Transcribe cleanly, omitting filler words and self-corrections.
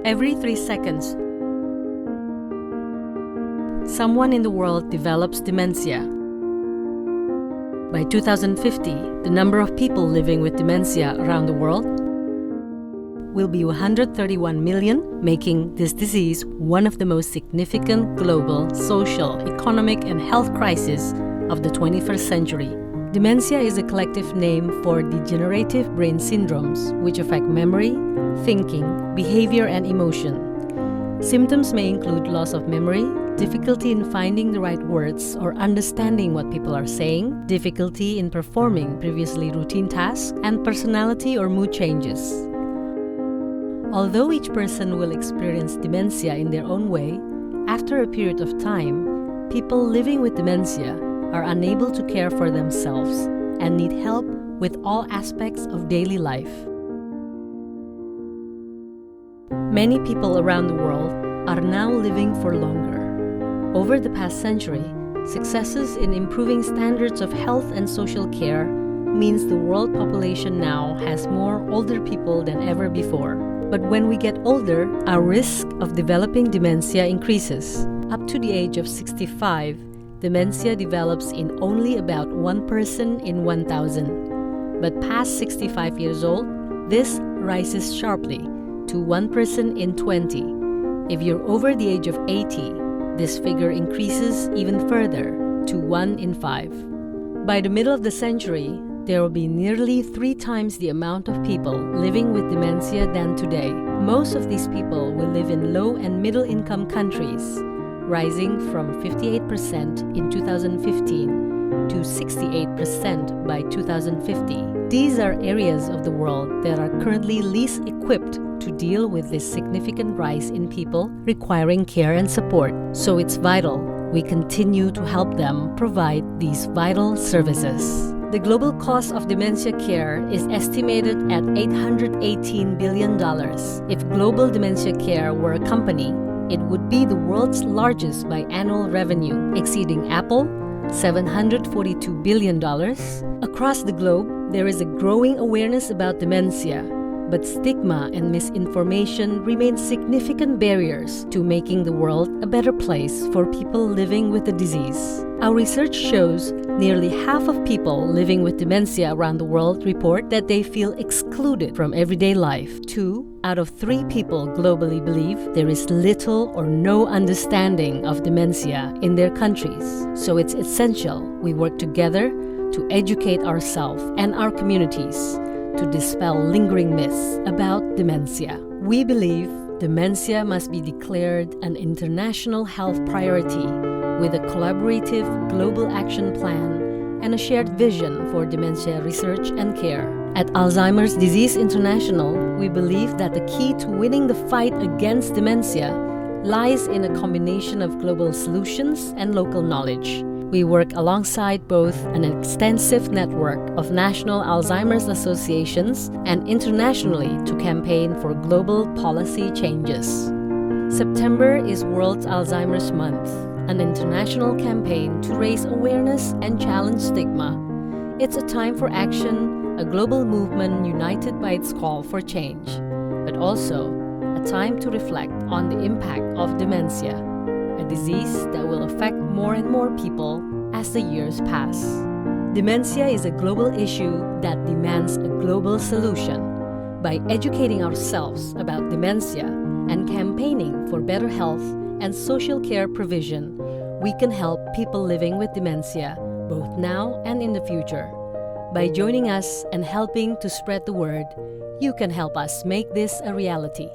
Every 3 seconds, someone in the world develops dementia. By 2050, the number of people living with dementia around the world will be 131 million, making this disease one of the most significant global, social, economic, and health crises of the 21st century. Dementia is a collective name for degenerative brain syndromes, which affect memory, thinking, behavior, and emotion. Symptoms may include loss of memory, difficulty in finding the right words or understanding what people are saying, difficulty in performing previously routine tasks, and personality or mood changes. Although each person will experience dementia in their own way, after a period of time, people living with dementia are unable to care for themselves and need help with all aspects of daily life. Many people around the world are now living for longer. Over the past century, successes in improving standards of health and social care means the world population now has more older people than ever before. But when we get older, our risk of developing dementia increases. Up to the age of 65, dementia develops in only about 1 person in 1,000. But past 65 years old, this rises sharply to 1 person in 20. If you're over the age of 80, this figure increases even further to 1 in 5. By the middle of the century, there will be nearly 3 times the amount of people living with dementia than today. Most of these people will live in low and middle income countries, rising from 58% in 2015 to 68% by 2050. These are areas of the world that are currently least equipped to deal with this significant rise in people requiring care and support. So it's vital we continue to help them provide these vital services. The global cost of dementia care is estimated at $818 billion. If global dementia care were a company, it would be the world's largest by annual revenue, exceeding Apple, $742 billion. Across the globe, there is a growing awareness about dementia, but stigma and misinformation remain significant barriers to making the world a better place for people living with the disease. Our research shows nearly half of people living with dementia around the world report that they feel excluded from everyday life. 2 out of 3 people globally believe there is little or no understanding of dementia in their countries. So it's essential we work together to educate ourselves and our communities to dispel lingering myths about dementia. We believe dementia must be declared an international health priority with a collaborative global action plan and a shared vision for dementia research and care. At Alzheimer's Disease International, we believe that the key to winning the fight against dementia lies in a combination of global solutions and local knowledge. We work alongside both an extensive network of national Alzheimer's associations and internationally to campaign for global policy changes. September is World Alzheimer's Month, an international campaign to raise awareness and challenge stigma. It's a time for action, a global movement united by its call for change, but also a time to reflect on the impact of dementia, a disease that will affect more and more people as the years pass. Dementia is a global issue that demands a global solution. By educating ourselves about dementia and campaigning for better health and social care provision, we can help people living with dementia both now and in the future. By joining us and helping to spread the word, you can help us make this a reality.